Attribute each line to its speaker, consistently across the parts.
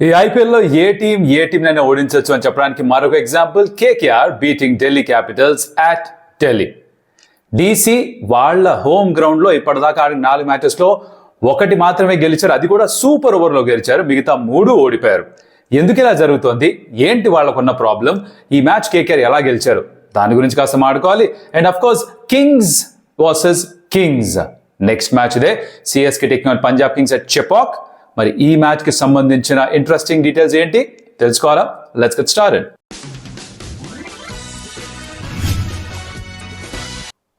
Speaker 1: ఈ ఐపీఎల్లో ఏ టీం ఓడించవచ్చు అని చెప్పడానికి మరొక example KKR beating Delhi Capitals at Delhi. DC వాళ్ళ హోమ్ గ్రౌండ్ లో ఇప్పటిదాకా ఆడిన 4 మ్యాచెస్లో ఒకటి మాత్రమే గెలిచారు, అది కూడా సూపర్ ఓవర్లో గెలిచారు, మిగతా 3 ఓడిపోయారు. ఎందుకు ఇలా జరుగుతోంది, ఏంటి వాళ్ళకున్న ప్రాబ్లం, ఈ మ్యాచ్ కేకేఆర్ ఎలా గెలిచారు, దాని గురించి కాస్త మాట్లాడుకోవాలి. And of course kings versus kings next match ఇదే, CSK taking on Punjab kings at Chepauk. మరి ఈ మ్యాచ్ కి సంబంధించిన ఇంట్రెస్టింగ్ డీటెయిల్స్ ఏంటి తెలుసుకోవాలా? Let's get started.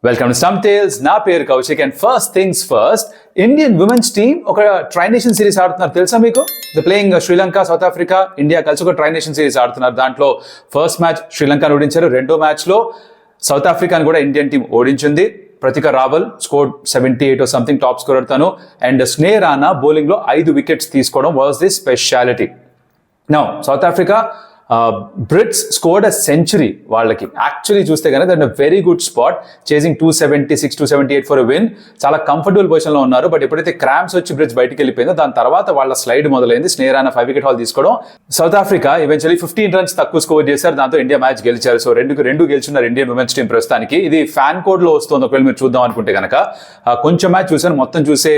Speaker 1: Welcome to some tales. నా పేరు Kaushik. And first things first, Indian women's team ఒక ట్రైనేషన్ సిరీస్ ఆడుతున్నారు, తెలుసా మీకు? The playing Sri Lanka, south Africa, India కలిసి ఒక ట్రైనేషన్ సిరీస్ ఆడుతున్నారు. దాంట్లో ఫస్ట్ మ్యాచ్ శ్రీలంకను ఓడించారు, రెండో మ్యాచ్ లో సౌత్ ఆఫ్రికాను కూడా ఇండియన్ టీం ఓడించింది. Pratika Rawal scored 78 or something, top scorer తను. అండ్ స్నేహ రాణా బౌలింగ్ లో 5 వికెట్స్ తీసుకోవడం was the speciality. Now south Africa Brits scored a century. వాళ్ళకి యాక్చువల్లీ చూస్తే కనుక that very good spot, chasing 276, 278 for win. చాలా కంఫర్టబుల్ పొజిషన్ లో ఉన్నారు. బట్ ఎప్పుడైతే క్రాంప్స్ వచ్చి బ్రిట్స్ బయటకు వెళ్ళిపోయిందో దాని తర్వాత వాళ్ళ స్లైడ్ మొదలైంది. స్నేహ రాణా 5 వికెట్ హాల్ తీసుకోవడం. సౌత్ ఆఫ్రికా ఈవెన్చువల్లీ 15 runs తక్కువ స్కోర్ చేశారు, దాంతో ఇండియా మ్యాచ్ గెలిచారు. సో రెండు గెలిచున్నారు ఇండియన్ ఉమెన్స్ టీం ప్రస్తుతానికి. ఇది ఫ్యాన్ కోడ్ లో వస్తుంది, ఒకవేళ మీరు చూద్దాం అనుకుంటే కనుక. కొంచెం మ్యాచ్ చూసాను, మొత్తం చూసే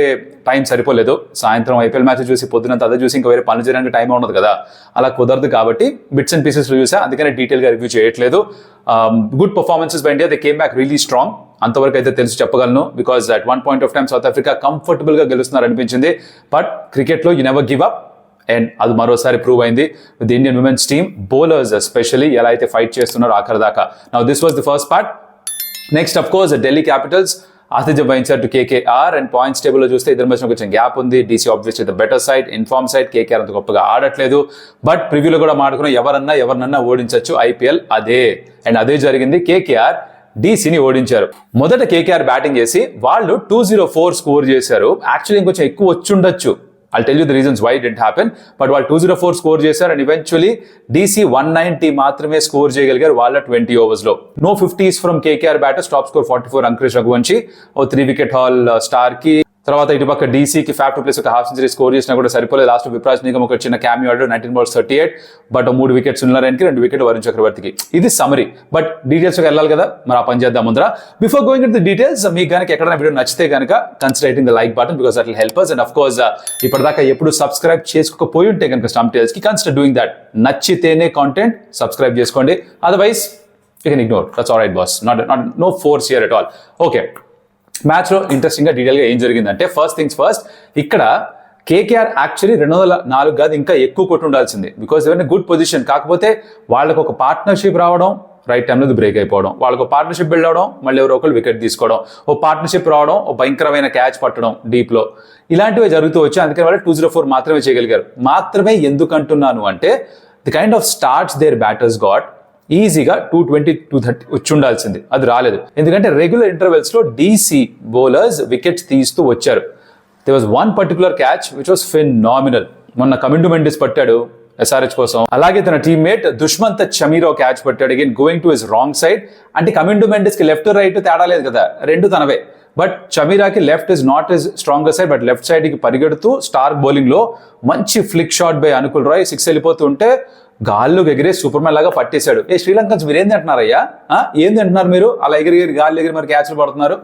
Speaker 1: టైం సరిపోలేదు. సాయంత్రం ఐపీఎల్ మ్యాచ్ చూసి పొద్దునంత అదే చూసి ఇంకా వేరే పనులు చేయడానికి టైం ఉండదు కదా, అలా కుదరదు. కాబట్టి బిట్స్ అండ్ పీసెస్ లో చూసా, అందుకనే డీటెయిల్ గా రివ్యూ చేయట్లేదు. Good performances by India, they came back really strong. అంతవరకు అయితే తెలిసి చెప్పగలను, because at one point of time south Africa comfortable గా గెలుస్తున్నారు అనిపించింది. బట్ క్రికెట్ లో you never give up, and అది మరోసారి ప్రూవ్ అయింది with Indian women's team. Bowlers especially ఎలా అయితే ఫైట్ చేస్తున్నారో ఆఖరి దాకా. Now this was the first part. Next of course Delhi Capitals ఆతిథ్యం వహించారు to KKR. And points table లో చూస్తే ఇద్దరి మధ్య కొంచెం గ్యాప్ ఉంది. DC obviously the better side, inform side. KKR అంత గొప్పగా ఆడట్లేదు. బట్ ప్రివ్యూలో కూడా మాట్లాడుకున్న ఎవరన్నా ఓడించవచ్చు ఐపీఎల్, అదే అండ్ అదే జరిగింది. కేకేఆర్ డీసీని ఓడించారు. మొదట కేకేఆర్ బ్యాటింగ్ చేసి వాళ్ళు 204 స్కోర్ చేశారు. యాక్చువల్లీ ఇంకొంచెం ఎక్కువ వచ్చుండొచ్చు. I'll tell you the reasons why it didn't happen. But వాళ్ళు 204 స్కోర్ చేశారు. అండ్ ఈవెన్చువల్లీ డీసీ 190 మాత్రమే స్కోర్ చేయగలిగారు వాళ్ళ 20 overs లో. No 50s from KKR batters. Top score 44 Angkrish Raghuvanshi, ఓ 3 వికెట్ హాల్ స్టార్ కి. తర్వాత ఇటుపక్క డీసీకి ఫ్యాఫ్ టు ప్లేస్ ఒక హాఫ్ సెంచరీ స్కోర్ చేసినా కూడా సరిపోలేదు. లాస్ట్ విప్రాజ్ నిగమ్ ఒక చిన్న క్యామియో ఆడారు, 19 balls 38, బట్ 3 వికెట్స్ ఉన్నారానికి, 2 వికెట్ వరుణ్ చక్రవర్తికి. ఇది సమరీ. బట్ డీటెయిల్స్ వెళ్ళాలి కదా, మరి ఆ పని చేద్దాం ముందర. Before going in the details, మీకు కనుక ఎక్కడైనా వీడియో నచ్చితే కనుక consider hitting the like button, because that will help us. And of course ఇప్పటిదాకా ఎప్పుడు సబ్స్క్రైబ్ చేసుకోకపోయి ఉంటే కనుక స్టంప్ టేల్స్ కి కన్సిడర్ డూయింగ్ దట్. నచ్చితేనే కాంటెంట్ సబ్స్క్రైబ్ చేసుకోండి, otherwise you can ignore. That's alright boss, no force here at all. Okay, మ్యాచ్లో ఇంట్రెస్టింగ్గా డీటెయిల్గా ఏం జరిగిందంటే, ఫస్ట్ థింగ్స్ ఫస్ట్, ఇక్కడ కేకేఆర్ యాక్చువల్లీ 204 కాదు ఇంకా ఎక్కువ కొట్టి ఉండాల్సింది, బికాస్ ఎవరైనా గుడ్ పొజిషన్. కాకపోతే వాళ్ళకు ఒక పార్ట్నర్షిప్ రావడం, రైట్ టైంలో బ్రేక్ అయిపోవడం, వాళ్ళకు పార్ట్నర్షిప్ బిల్డ్ అవడం, మళ్ళీ ఎవరో ఒకరు వికెట్ తీసుకోవడం, ఓ పార్ట్నర్షిప్ రావడం, ఓ భయంకరమైన క్యాచ్ పట్టడం డీప్లో, ఇలాంటివి జరుగుతూ వచ్చి అందుకని వాళ్ళు 204 మాత్రమే చేయగలిగారు. మాత్రమే ఎందుకంటున్నాను అంటే, the kind of starts their batters got ఈజీగా 220, 230 వచ్చి ఉండాల్సింది, అది రాలేదు. ఎందుకంటే రెగ్యులర్ ఇంటర్వెల్స్ లో డీసీ బౌలర్స్ వికెట్స్ తీస్తూ వచ్చారు. There was one particular catch which was phenomenal. మొన్న కమిండు మెండిస్ పట్టాడు ఎస్ఆర్హెచ్ కోసం, అలాగే తన టీమ్మేట్ దుష్మంత్ చమీరా క్యాచ్ పట్టాడు, again going to his wrong side. అంటే కమిండు మెండిస్ కి లెఫ్ట్ రైట్ తేడా లేదు కదా, రెండు తనవే. బట్ చమీరాకి left is not is stronger side, but left side కి పరిగెడుతూ స్టార్క్ బౌలింగ్ లో మంచి flick shot by Anukul Roy, 6 వెళ్ళిపోతూ ఉంటే గాల్లో ఎగిరే సూపర్ మ్యాన్ లాగా పట్టేశాడు. శ్రీలంకన్స్ మీరు ఏంది అంటున్నారయ్యా, ఏంది అంటున్నారు మీరు, అలా ఎగిరి గాల్లో ఎగిరి మరి క్యాచ్లు పడుతున్నారు,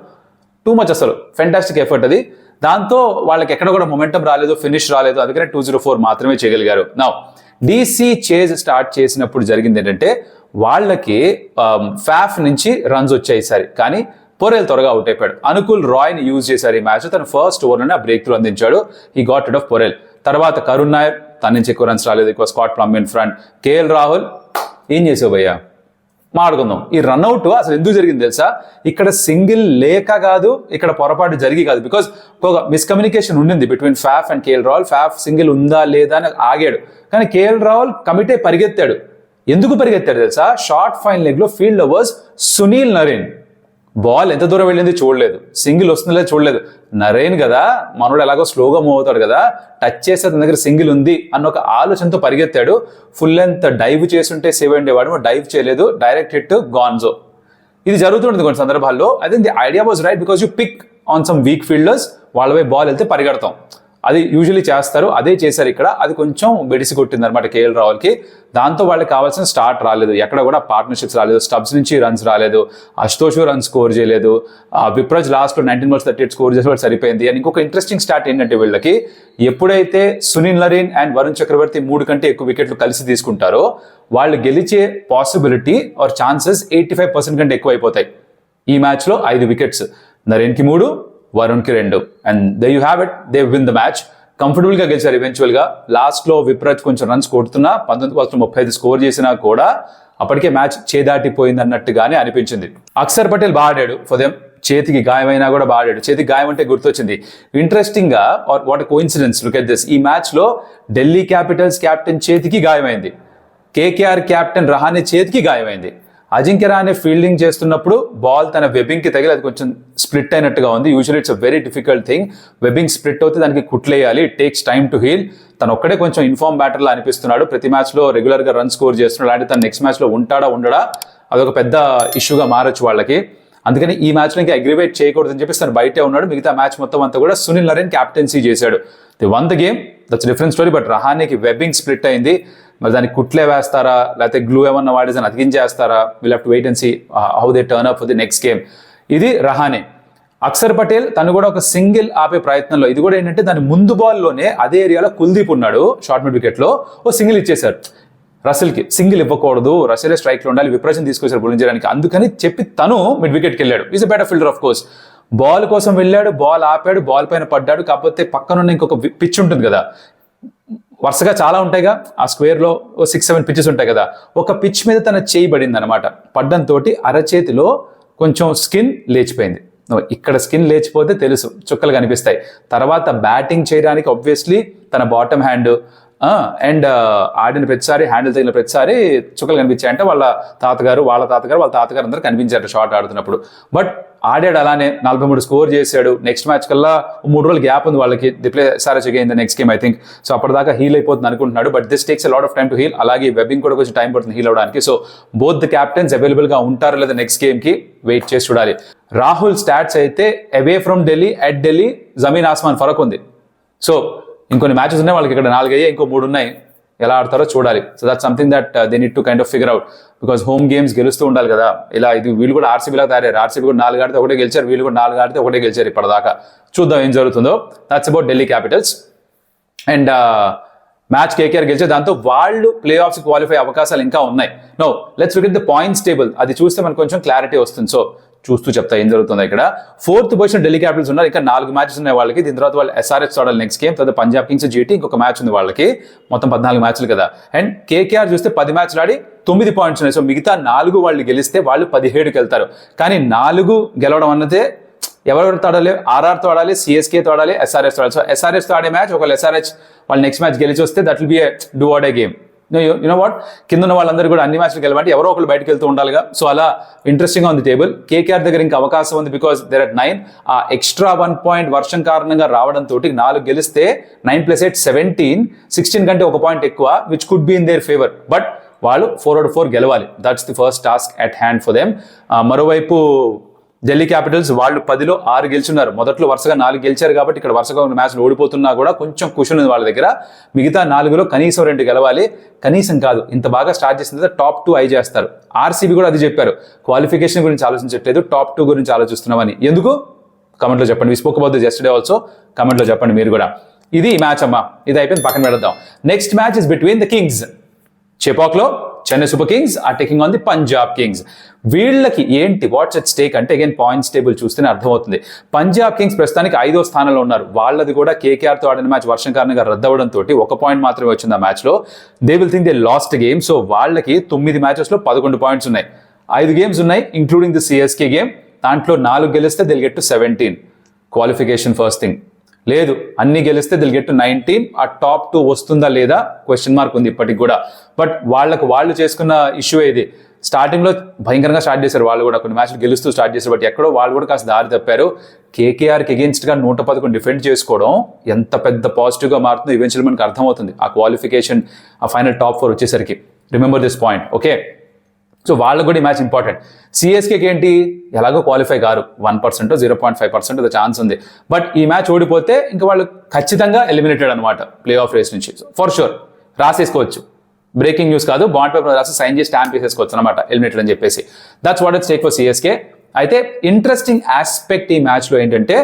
Speaker 1: టూ మచ్ అసలు. ఫెంటాస్టిక్ ఎఫర్ట్ అది. దాంతో వాళ్ళకి ఎక్కడ కూడా మొమెంటం రాలేదు, ఫినిష్ రాలేదు, అందుకనే 204 మాత్రమే చేయగలిగారు. నౌ డీసీ చేజ్ స్టార్ట్ చేసినప్పుడు జరిగింది ఏంటంటే, వాళ్ళకి ఫ్యాఫ్ నుంచి రన్స్ వచ్చాయి ఈసారి, కానీ పొరెల్ త్వరగా అవుట్ అయిపోయాడు. అనుకుల్ రాయ్ని యూజ్ చేశారు ఈ మ్యాచ్. తన ఫస్ట్ ఓవర్లోనే ఆ బ్రేక్ త్రూ అందించాడు. He got rid of Porel. తర్వాత కరుణ్ నాయర్, తన నుంచి ఎక్కువ రన్స్ రాలేదు, ఎక్కువ Scott plum in front. KL Rahul ఏం చేసావు భయ్యా, మాట్లాడుకుందాం. ఈ రన్అట్ అసలు ఎందుకు జరిగింది తెలుసా? ఇక్కడ సింగిల్ లేక కాదు, ఇక్కడ పొరపాటు జరిగి కాదు, బికాస్ ఒక మిస్కమ్యూనికేషన్ ఉండింది between ఫ్యాఫ్ and KL Rahul. ఫ్యాఫ్ single ఉందా లేదా అని ఆగాడు, కానీ కేఎల్ రాహుల్ కమిటే పరిగెత్తాడు. ఎందుకు పరిగెత్తాడు తెలుసా? షార్ట్ ఫైన్ లెగ్ లో field overs Sunil Narine ball ఎంత దూరం వెళ్ళింది చూడలేదు, సింగిల్ వస్తుందో చూడలేదు. నరేన్ కదా, మనోడు ఎలాగో స్లోగా మూవ్ అవుతాడు కదా, టచ్ చేస్తే తన దగ్గర సింగిల్ ఉంది అన్న ఒక ఆలోచనతో పరిగెత్తాడు. ఫుల్ లెంత్ డైవ్ చేస్తుంటే సేవ్ అయ్యేవాడు, డైవ్ చేయలేదు, డైరెక్ట్ హిట్ గాన్జో. ఇది జరుగుతుంటుంది కొన్ని సందర్భాల్లో. I think the idea was right, because you pick on some weak fielders, వాళ్ళపై బాల్ వెళ్తే పరిగెడతాం. అది యూజువలీ చేస్తారు, అదే చేశారు ఇక్కడ. అది కొంచెం బెడిసి కొట్టింది అనమాట కేఎల్ రాహుల్కి. దాంతో వాళ్ళకి కావాల్సిన స్టార్ట్ రాలేదు, ఎక్కడ కూడా పార్ట్నర్షిప్స్ రాలేదు, స్టబ్స్ నుంచి రన్స్ రాలేదు, అశుతోష్ రన్ స్కోర్ చేయలేదు, విప్రజ్ లాస్ట్లో 19 balls 38 స్కోర్ చేసి సరిపోయింది. అండ్ ఇంకొక ఇంట్రెస్టింగ్ స్టార్ట్ ఏంటంటే వీళ్ళకి ఎప్పుడైతే సునీల్ నరీన్ అండ్ వరుణ్ చక్రవర్తి 3 కంటే ఎక్కువ వికెట్లు కలిసి తీసుకుంటారో వాళ్ళు గెలిచే పాసిబిలిటీ ఆర్ ఛాన్సెస్ 85% కంటే ఎక్కువ అయిపోతాయి. ఈ మ్యాచ్లో 5 వికెట్స్, నరీన్కి 3, వరుణ్కి 2, and there you have it, they win the match. కంఫర్టబుల్గా గెలిచారు ఈవెన్చువల్గా. లాస్ట్లో విప్రజ్ కొంచెం రన్స్ కొడుతున్నా 19 balls 35 స్కోర్ చేసినా కూడా అప్పటికే మ్యాచ్ చేదాటిపోయింది అన్నట్టుగానే అనిపించింది. అక్షర్ పటేల్ బాగా ఆడాడు ఫర్ దెమ్, చేతికి గాయమైనా కూడా బాగా ఆడాడు. చేతికి గాయం అంటే గుర్తొచ్చింది ఇంట్రెస్టింగ్ గా, or what coincidence, look at this. ఈ మ్యాచ్ లో ఢిల్లీ క్యాపిటల్స్ క్యాప్టెన్ చేతికి గాయమైంది, కేకేఆర్ క్యాప్టెన్ రహానే చేతికి గాయమైంది. అజింక్య రహానే ఫీల్డింగ్ చేస్తున్నప్పుడు బాల్ తన వెబ్బింగ్ కి తగిలి అది కొంచెం స్ప్లిట్ అయినట్టుగా ఉంది. Usually it's a very difficult thing, webbing split అవుతే దానికి కుట్లేయాలి, it takes time to heal. తను ఒక్కడే కొంచెం ఇన్ఫార్మ్ బ్యాటర్లా అనిపిస్తున్నాడు, ప్రతి మ్యాచ్ లో రెగ్యులర్ గా రన్ స్కోర్ చేస్తున్నాడు. అంటే తను నెక్స్ట్ మ్యాచ్ లో ఉంటాడా ఉండడా అదొక పెద్ద ఇష్యూగా మారొచ్చు వాళ్ళకి. అందుకని ఈ మ్యాచ్లో ఇంకా అగ్రివేట్ చేయకూడదని చెప్పేసి తను బయటే ఉన్నాడు. మిగతా మ్యాచ్ మొత్తం అంతా కూడా సునీల్ నరీన్ క్యాప్టెన్సీ చేశాడు. They won the game, that's different story. But రహానేకి వెబ్బింగ్ స్ప్లిట్ అయింది, మరి దానికి కుట్లే వేస్తారా లేకపోతే గ్లూ ఏమన్నా వాడి దాన్ని అతికించేస్తారా, will have to wait and see how they turn up for the next game. ఇది రహానే. అక్షర్ పటేల్ తను కూడా ఒక సింగిల్ ఆపే ప్రయత్నంలో, ఇది కూడా ఏంటంటే దాని ముందు బాల్లోనే అదే ఏరియాలో కుల్దీప్ ఉన్నాడు షార్ట్ మిడ్ వికెట్లో, ఓ సింగిల్ ఇచ్చేశారు. రసెల్కి సింగిల్ ఇవ్వకూడదు, రసెలే స్ట్రైక్లో ఉండాలి, విప్రజన్ తీసుకొచ్చారు బౌలింగ్ చేయడానికి, అందుకని చెప్పి తను మిడ్ వికెట్కి వెళ్ళాడు. Is a better fielder of course. Ball కోసం వెళ్ళాడు, బాల్ ఆపాడు, బాల్ పైన పడ్డాడు. కాకపోతే పక్కనున్న ఇంకొక పిచ్ ఉంటుంది కదా, వరుసగా చాలా ఉంటాయిగా ఆ స్క్వేర్లో 6-7 పిచ్చెస్ ఉంటాయి కదా, ఒక పిచ్ మీద తన చేయి పడింది అనమాట. పడ్డంతో అరచేతిలో కొంచెం స్కిన్ లేచిపోయింది. ఇక్కడ స్కిన్ లేచిపోతే తెలుసు, చుక్కలు కనిపిస్తాయి. తర్వాత బ్యాటింగ్ చేయడానికి ఆబ్వియస్లీ తన బాటమ్ హ్యాండ్ అండ్ ఆడిన ప్రతిసారి హ్యాండిల్ తగిలిన ప్రతిసారి చుక్కలు కనిపించాయంటే వాళ్ళ తాతగారు అందరూ కనిపించారు షాట్ ఆడుతున్నప్పుడు. బట్ ఆడాడు అలానే 43 స్కోర్ చేశాడు. నెక్స్ట్ మ్యాచ్ కల్లా 3 రోజులు గ్యాప్ ఉంది వాళ్ళకి, ది ప్లే సారచ్ again the next game I think. So అప్పటిదాకా హీల్ అయిపోతుంది అనుకుంటున్నాడు. But this takes a lot of time to heal. అలాగే వెబ్బింగ్ కూడా కొంచెం టైం పడుతుంది హీల్ అవడానికి. So both the captains available గా ఉంటారో లేదా నెక్స్ట్ గేమ్ కి వెయిట్ చేసి చూడాలి. రాహుల్ స్టాట్స్ అయితే away from Delhi, at Delhi జమీన్ ఆస్మాన్ ఫరక్ ఉంది. సో ఇంకొన్ని మ్యాచెస్ ఉన్నాయి వాళ్ళకి, ఇక్కడ 4 అయ్యాయి, ఇంకో 3 ఉన్నాయి. ఎలా ఆడతారో చూడాలి. So that something that they need to kind of figure out, because home games గెలుస్తూ ఉండాలి కదా. ఇలా ఇది వీళ్ళు కూడా ఆర్సీబీలా తయారయ్యారు. ఆర్సీబీ కూడా 4 ఆడితే ఒకటే గెలిచారు, వీళ్ళు కూడా 4 ఆడితే ఒకటే గెలిచారు ఇప్పటిదాకా. చూద్దాం ఏం జరుగుతుందో. That's about Delhi Capitals. And match KKR గెలిచారు, దాంతో వాళ్ళు ప్లే ఆఫ్స్ క్వాలిఫై అవకాశాలు ఇంకా ఉన్నాయి. Now let's look at the points table, అది చూస్తే మనకు కొంచెం క్లారిటీ వస్తుంది. సో చూస్తూ చెప్తా ఏం జరుగుతుంది. ఇక్కడ 4th పొజిషన్ ఢిల్లీ క్యాపిటల్స్ ఉన్నారు, ఇంకా 4 మ్యాచెస్ ఉన్నాయి వాళ్ళకి. దీని తర్వాత వాళ్ళు SRH ఆడాలి నెక్స్ట్ గేమ్, తర్వాత పంజాబ్ కింగ్స్ GT ఇంకొక మ్యాచ్ ఉంది వాళ్ళకి. మొత్తం 14 మ్యాచ్లు కదా. అండ్ కేకేఆర్ చూస్తే 10 మ్యాచ్లు ఆడి 9 పాయింట్స్ ఉన్నాయి. సో మిగతా 4 వాళ్ళు గెలిస్తే వాళ్ళు 17కి వెళ్తారు. కానీ 4 గెలవడం అన్నదే ఎవరెవరితో ఆడాలి, RRతో ఆడాలి, CSKతో ఆడాలి, SRHతో ఆడాలి. సో SRHతో ఆడే మ్యాచ్, ఒకవేళ SRH వాళ్ళు నెక్స్ట్ మ్యాచ్ గెలిచి వస్తే that will be A do or day game. You know what, కింద ఉన్న వాళ్ళందరూ కూడా అన్ని మ్యాచ్లు గెలవంటే ఎవరో ఒకరు బయటకు వెళ్తూ ఉండాలిగా. సో అలా ఇంట్రెస్టింగ్ గా ఉంది టేబుల్. కేకేఆర్ దగ్గర ఇంకా అవకాశం ఉంది, బికాస్ దేర్ ఆర్ 9. ఆ ఎక్స్ట్రా 1 పాయింట్ వర్షం కారణంగా రావడంతో 4 గెలిస్తే 9 + 8 17, 16 కంటే 1 పాయింట్ ఎక్కువ, which could be in there favour. But వాళ్ళు 4/4 గెలవాలి. That's the first task at hand for them. మరోవైపు ఢిల్లీ క్యాపిటల్స్ వాళ్ళు 10లో 6 గెలిచున్నారు. మొదట్లో వరుసగా 4 గెలిచారు కాబట్టి ఇక్కడ వరుసగా ఉన్న మ్యాచ్లు ఓడిపోతున్నా కూడా కొంచెం కుషన్ ఉంది వాళ్ళ దగ్గర. మిగతా 4లో కనీసం 2 గెలవాలి. కనీసం కాదు, ఇంత బాగా స్టార్ట్ చేసిన తర్వాత టాప్ 2 ఐ చేస్తారు. ఆర్సీబీ కూడా అది చెప్పారు, క్వాలిఫికేషన్ గురించి ఆలోచించట్లేదు, టాప్ 2 గురించి ఆలోచిస్తున్నామని. ఎందుకు కమెంట్లో చెప్పండి. We spoke about this yesterday also, కమెంట్లో చెప్పండి మీరు కూడా. ఇది ఈ మ్యాచ్ అమ్మా, ఇది అయిపోయింది, పక్కన పెడదాం. Next match is between the kings. చెపాక్లో Chennai super kings are taking on the Punjab kings. వీళ్ళకి ఏంటి వాట్స్ ఎట్ స్టేక్ అంటే, అగైన్ పాయింట్స్ టేబుల్ చూస్తేనే అర్థమవుతుంది. పంజాబ్ కింగ్స్ ప్రస్తుతానికి 5వ స్థానంలో ఉన్నారు. వాళ్ళది కూడా కేకేఆర్తో ఆడిన మ్యాచ్ వర్షం కారణంగా రద్దవడంతో 1 పాయింట్ మాత్రమే వచ్చింది ఆ మ్యాచ్లో. They will think they last game. So వాళ్ళకి 9 మ్యాచెస్లో 11 పాయింట్స్ ఉన్నాయి. 5 గేమ్స్ ఉన్నాయి ఇంక్లూడింగ్ ది CSK గేమ్. దాంట్లో 4 గెలిస్తే they'll get to 17. Qualification first thing. లేదు, అన్ని గెలిస్తే దిల్ గెట్ టు 19. ఆ టాప్ 2 వస్తుందా లేదా క్వశ్చన్ మార్క్ ఉంది ఇప్పటికి కూడా. బట్ వాళ్ళు చేసుకున్న ఇష్యూ ఇది. స్టార్టింగ్లో భయంకరంగా స్టార్ట్ చేశారు వాళ్ళు కూడా, కొన్ని మ్యాచ్లు గెలుస్తూ స్టార్ట్ చేశారు. బట్ ఎక్కడో వాళ్ళు కూడా కాస్త దారి తప్పారు. కేకేఆర్కి అగేన్స్ట్గా 111 డిఫెండ్ చేసుకోవడం ఎంత పెద్ద పాజిటివ్గా మారుతుందో ఈవెన్చువల్ మనకు అర్థమవుతుంది ఆ క్వాలిఫికేషన్, ఆ ఫైనల్ టాప్ 4 వచ్చేసరికి. Remember this point, okay. So వాళ్ళకు కూడా ఈ మ్యాచ్ ఇంపార్టెంట్. సిఎస్కేకి ఏంటి, ఎలాగో క్వాలిఫై కారు, 1% 0.5% ఛాన్స్ ఉంది. బట్ ఈ మ్యాచ్ ఓడిపోతే ఇంకా వాళ్ళు ఖచ్చితంగా ఎలిమినేటెడ్ అనమాట ప్లే ఆఫ్ రేస్ నుంచి. ఫర్ షూర్ రాసేసుకోవచ్చు, బ్రేకింగ్ న్యూస్ కాదు, బాండ్ పేపర్ రాసి సైన్ చేసి స్టాంప్ చేసేసుకోవచ్చు అనమాట ఎలిమినేటెడ్ అని చెప్పేసి. That's what it's take for CSK. అయితే ఇంట్రెస్టింగ్ ఆస్పెక్ట్ ఈ మ్యాచ్లో ఏంటంటే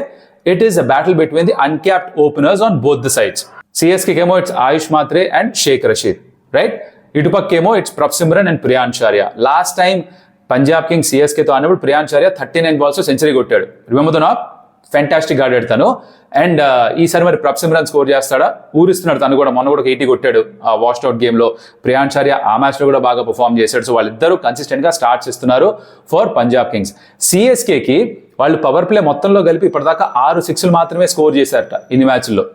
Speaker 1: it is a battle between the uncapped openers on both the sides. సిఎస్కేకేమో it's Ayush Mhatre and Shaik Rasheed, right? ఇటుపక్కేమో it's Prabhsimran and Priyansh Arya. Last time Punjab kings సిఎస్కేతో ఆడినప్పుడు ప్రియాంష్ ఆర్య 39 balls సెంచరీ కొట్టాడు. Remember the knock? ఫ్యాంటాస్టిక్ ఆడాడు తను. అండ్ ఈసారి మరి ప్రప్సిమ్రన్ స్కోర్ చేస్తాడా? ఊరిస్తున్నాడు తను కూడా. మొన్న కూడా 80 కొట్టాడు ఆ వాష్డ్ అవుట్ గేమ్లో. ప్రియాంష్ ఆర్య ఆ మ్యాచ్లో కూడా బాగా పర్ఫామ్ చేశాడు. సో వాళ్ళిద్దరూ కన్సిస్టెంట్గా స్టార్ట్స్ ఇస్తున్నారు ఫర్ పంజాబ్ కింగ్స్. సిఎస్కేకి వాళ్ళు పవర్ ప్లే మొత్తంలో కలిపి ఇప్పటిదాకా 6 6 మాత్రమే స్కోర్ చేశారట ఇన్ని మ్యాచ్ల్లో.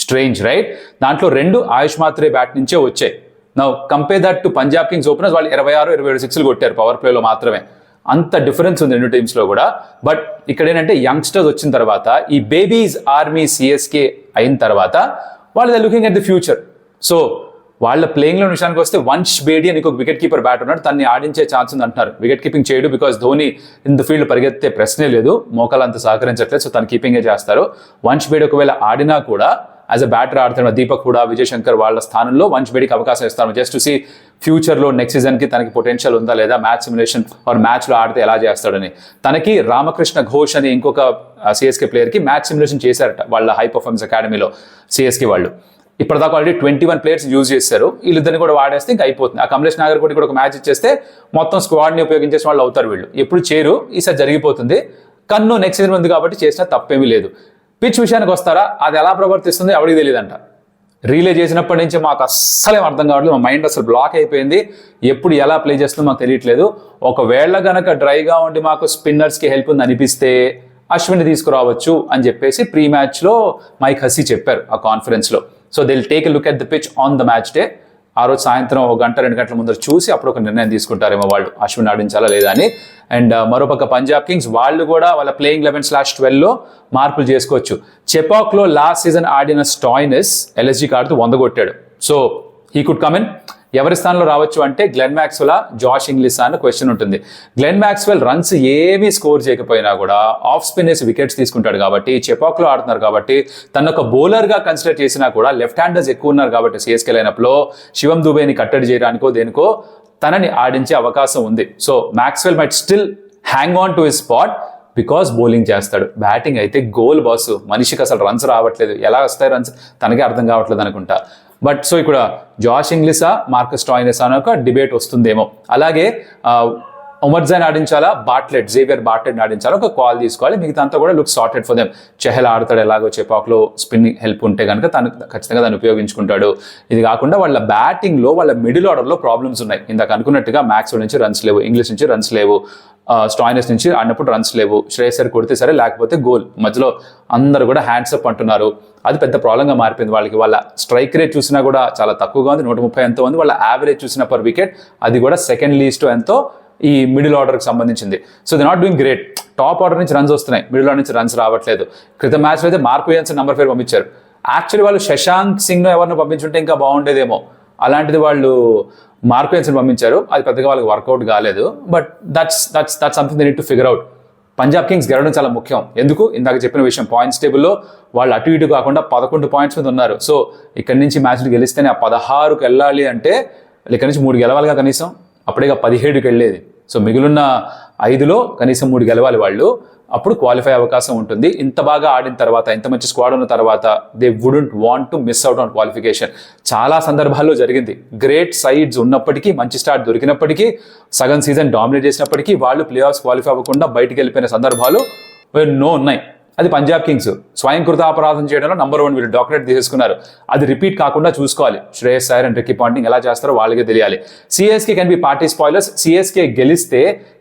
Speaker 1: Strange, right? దాంట్లో 2 ఆయుష్ మాత్రే బ్యాట్ నుంచే వచ్చాయి. Now compare that to Punjab Kings openers, వాళ్ళు 26 27 6 కొట్టారు పవర్ ప్లేలో మాత్రమే. అంత డిఫరెన్స్ ఉంది 2 టీమ్స్లో కూడా. బట్ ఇక్కడ ఏంటంటే యంగ్స్టర్స్ వచ్చిన తర్వాత, ఈ బేబీస్ ఆర్మీ సిఎస్కే అయిన తర్వాత వాళ్ళు looking at the future. So వాళ్ళ ప్లేయింగ్లో విషయానికి వస్తే వంశ్ బేడి అని ఒక వికెట్ కీపర్ బ్యాట్ ఉన్నాడు, తన్ని ఆడించే ఛాన్స్ ఉంది అంటున్నారు. వికెట్ కీపింగ్ చేయడు, because Dhoni in the field పరిగెత్తే ప్రశ్నే లేదు, మోకాలు అంత సహకరించట్లేదు. సో తను కీపింగే చేస్తారు. వంశ్ బేడి ఒకవేళ ఆడినా కూడా యాజ్ అ బ్యాటర్ ఆడుతున్న దీపక్ హుడా, విజయ్ శంకర్ వాళ్ళ స్థానంలో వంశ్ బేడికి అవకాశం ఇస్తాను. జస్ట్ టు సీ ఫ్యూచర్లో నెక్స్ట్ సీజన్కి తనకి పొటెన్షియల్ ఉందా లేదా, మ్యాచ్ సిమ్యులేషన్ ఆర్ మ్యాచ్లో ఆడితే ఎలా చేస్తాడని. తనకి రామకృష్ణ ఘోష్ అని ఇంకొక సిఎస్కే ప్లేయర్కి మ్యాచ్ సిమ్యులేషన్ చేశారట వాళ్ళ హై పర్ఫార్మెన్స్ అకాడమీలో సిఎస్కే వాళ్ళు. ఇప్పటిదాకా ఆల్రెడీ 21 players యూజ్ చేశారు. వీళ్ళిద్దరిని కూడా వాడేస్తే ఇంకా అయిపోతుంది. ఆ కమలేష్ నాగర్కోటి కూడా ఒక మ్యాచ్ ఇచ్చేస్తే మొత్తం స్క్వాడ్ని ఉపయోగించేసిన వాళ్ళు అవుతారు వీళ్ళు. ఎప్పుడు చేరు, ఈసారి జరిగిపోతుంది. కన్ను నెక్స్ట్ సీజన్ ఉంది కాబట్టి చేసినా తప్పేమీ లేదు. పిచ్ విషయానికి వస్తారా, అది ఎలా ప్రవర్తిస్తుంది ఎవరికి తెలియదంట. రీలే చేసినప్పటి నుంచి మాకు అస్సలేం అర్థం కావట్లేదు, మా మైండ్ అసలు బ్లాక్ అయిపోయింది. ఎప్పుడు ఎలా ప్లే చేస్తుందో మాకు తెలియట్లేదు. ఒకవేళ గనక డ్రైగా ఉండి మాకు స్పిన్నర్స్కి హెల్ప్ ఉంది అనిపిస్తే అశ్విన్ని తీసుకురావచ్చు అని చెప్పేసి ప్రీ మ్యాచ్లో మైక్ హసీ చెప్పారు ఆ కాన్ఫరెన్స్లో. So they will take a look at the pitch on the match day. ఆ రోజు సాయంత్రం 1 గంట 2 గంటల ముందర చూసి అప్పుడు ఒక నిర్ణయం తీసుకుంటారేమో వాళ్ళు అశ్విన్ ఆడించాలా లేదా అని. అండ్ మరోపక్క పంజాబ్ కింగ్స్ వాళ్ళు కూడా వాళ్ళ ప్లేయింగ్ 11/12లో మార్పులు చేసుకోవచ్చు. చెపాక్లో లాస్ట్ సీజన్ ఆడిన స్టాయినిస్ ఎల్ఎస్జీకి ఆడుతూ 100 కొట్టాడు. So he could come in. ఎవరి స్థానంలో రావచ్చు అంటే గ్లెన్ మ్యాక్స్వెల్, జాష్ ఇంగ్లిసా అన్న క్వశ్చన్ ఉంటుంది. గ్లెన్ మ్యాక్స్వెల్ రన్స్ ఏమీ స్కోర్ చేయకపోయినా కూడా ఆఫ్ స్పిన్ వేసి వికెట్స్ తీసుకుంటాడు కాబట్టి, చెపాక్లో ఆడుతున్నారు కాబట్టి, తను ఒక బౌలర్గా కన్సిడర్ చేసినా కూడా లెఫ్ట్ హ్యాండర్స్ ఎక్కువ ఉన్నారు కాబట్టి సిఎస్కే లైనప్లో శివం దుబేని కట్టడి చేయడానికో దేనికో తనని ఆడించే అవకాశం ఉంది. So Maxwell might still hang on to his spot because bowling చేస్తాడు. బ్యాటింగ్ అయితే గోల్ బాస్, మనిషికి అసలు రన్స్ రావట్లేదు. ఎలా వస్తాయి రన్స్ తనకే అర్థం కావట్లేదు అనుకుంటా. బట్ సో ఇక్కడ జాష్ ఇంగ్లిసా, మార్కస్ స్టాయినిస్ అనే ఒక డిబేట్ వస్తుందేమో. అలాగే ఉమర్జాన్ ఆడించాలా, జేవియర్ బాట్లెట్ ఆడించాలా, ఒక కాల్ తీసుకోవాలి. మిగతా అంతా కూడా look sorted for them. Chahal ఆడతాడు ఎలాగో, చెపాక్లో స్పిన్నింగ్ హెల్ప్ ఉంటే కనుక తను ఖచ్చితంగా దాన్ని ఉపయోగించుకుంటాడు. ఇది కాకుండా వాళ్ళ బ్యాటింగ్లో, వాళ్ళ మిడిల్ ఆర్డర్లో ప్రాబ్లమ్స్ ఉన్నాయి. ఇందాక అనుకున్నట్టుగా మ్యాక్స్వెల్ నుంచి రన్స్ లేవు, ఇంగ్లీష్ నుంచి రన్స్ లేవు, స్టాయినిస్ నుంచి ఆడినప్పుడు రన్స్ లేవు. శ్రేయసర్ కొడితే సరే, లేకపోతే గోల్. మధ్యలో అందరూ కూడా హ్యాండ్స్ అప్ అంటున్నారు. అది పెద్ద ప్రాబ్లంగా మారిపోయింది వాళ్ళకి. వాళ్ళ స్ట్రైక్ రేట్ చూసినా కూడా చాలా తక్కువగా ఉంది, 130 ఎంతో ఉంది. వాళ్ళ యావరేజ్ చూసిన పర్ వికెట్ అది కూడా సెకండ్ లీస్ట్ ఎంతో ఈ మిడిల్ ఆర్డర్కి సంబంధించింది. So they not doing great. Top order నుంచి రన్స్ వస్తున్నాయి, మిడిల్ ఆర్డర్ నుంచి రన్స్ రావట్లేదు. క్రితం మ్యాచ్లో అయితే మార్క్ విలియమ్సన్ నంబర్ 5 పంపించారు. యాక్చువల్లీ వాళ్ళు శశాంక్ సింగ్ను ఎవరినో పంపించుంటే ఇంకా బాగుండేదేమో. అలాంటిది వాళ్ళు మార్క్ విలియమ్సన్ పంపించారు. అది పెద్దగా వాళ్ళకి వర్కౌట్ కాలేదు. But that's something they need to figure out. Punjab Kings గెలవడం చాలా ముఖ్యం. ఎందుకు? ఇందాక చెప్పిన విషయం, పాయింట్స్ టేబుల్లో వాళ్ళు అటు ఇటు కాకుండా 11 points మీద ఉన్నారు. సో ఇక్కడి నుంచి మ్యాచ్లు గెలిస్తేనే ఆ 16కి వెళ్ళాలి అంటే ఇక్కడి నుంచి 3 గెలవాలిగా కనీసం. అప్పుడేగా 17కి వెళ్ళేది. సో మిగిలిన 5లో కనీసం 3 గెలవాలి వాళ్ళు. అప్పుడు క్వాలిఫై అవకాశం ఉంటుంది. ఇంత బాగా ఆడిన తర్వాత, ఇంత మంచి స్క్వాడ్ ఉన్న తర్వాత they wouldn't want to miss out on qualification. చాలా సందర్భాల్లో జరిగింది. గ్రేట్ సైడ్స్ ఉన్నప్పటికీ, మంచి స్టార్ట్ దొరికినప్పటికీ, సగం సీజన్ డామినేట్ చేసినప్పటికీ వాళ్ళు ప్లే ఆఫ్స్ క్వాలిఫై అవ్వకుండా బయటికి వెళ్ళిపోయిన సందర్భాలు ఎన్నో ఉన్నాయి. అది పంజాబ్ కింగ్స్ స్వయం కృతాపరాధం చేయడంలో నంబర్ 1 వీళ్ళు డాక్టరేట్ తీసేసుకున్నారు. అది రిపీట్ కాకుండా చూసుకోవాలి. Shreyas Iyer and Ricky Ponting ఎలా చేస్తారో వాళ్ళకే తెలియాలి. CSK can be party spoilers. CSK గెలిస్తే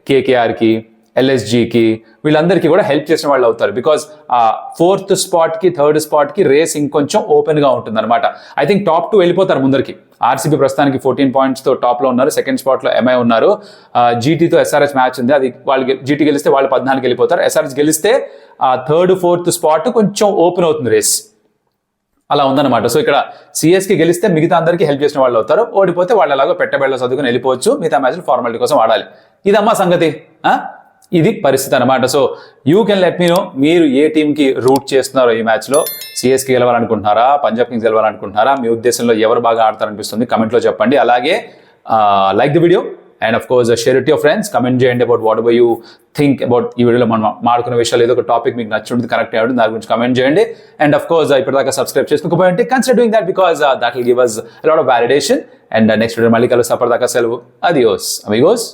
Speaker 1: కేకేఆర్కి, ఎల్ఎస్జీకి, వీళ్ళందరికీ కూడా హెల్ప్ చేసిన వాళ్ళు అవుతారు. బికాజ్ ఆ 4th స్పాట్కి 3rd స్పాట్కి రేస్ ఇంకొంచెం ఓపెన్గా ఉంటుంది అనమాట. ఐ థింక్ టాప్ 2 వెళ్ళిపోతారు ముందరికి. ఆర్సీబీ ప్రస్తుతానికి 14 pointsతో టాప్లో ఉన్నారు. సెకండ్ స్పాట్లో ఎంఐ ఉన్నారు. జీటీతో ఎస్ఆర్హెచ్ మ్యాచ్ ఉంది. అది వాళ్ళు జీటీ గెలిస్తే వాళ్ళు 14 వెళ్ళిపోతారు. ఎస్ఆర్హెచ్ గెలిస్తే ఆ 3rd 4th స్పాట్ కొంచెం ఓపెన్ అవుతుంది రేస్. అలా ఉందన్నమాట. సో ఇక్కడ సిఎస్కి గెలిస్తే మిగతా అందరికీ హెల్ప్ చేసిన వాళ్ళు అవుతారు, ఓడిపోతే వాళ్ళు ఎలాగో పెట్టబెళ్ళ చదువుకుని వెళ్ళిపోవచ్చు, మిగతా మ్యాచ్లు ఫార్మాలిటీ కోసం ఆడాలి. ఇదమ్మా సంగతి. ఇది పరిస్థితి అనమాట. So you can let me know, మీరు ఏ టీంకి రూట్ చేస్తున్నారో ఈ మ్యాచ్లో. సిఎస్కి గెలవాలనుకుంటున్నారా, పంజాబ్ కింగ్స్ గెలవాలనుకుంటున్నారా, మీ ఉద్దేశంలో ఎవరు బాగా ఆడతారనిపిస్తుంది కమెంట్లో చెప్పండి. అలాగే like the video and of course share it your friends. Comment చేయండి about whatever you think about ఈ వీడియోలో మనం మాట్లాడుకున్న విషయాలు. ఏదో ఒక టాపిక్ మీకు నచ్చుంటుంది, కరెక్ట్ అయ్యాడు, దాని గురించి కమెంట్ చేయండి. అండ్ ఆఫ్ కోర్స్ ఇప్పటిదాకా సబ్స్క్రైబ్ చేసుకోకపోయింటే consider doing that, because that will give us a lot of validation. And next video మళ్ళీ కలుస్తాం. అప్పటిదాకా సెలవు. అడియోస్ అమిగోస్.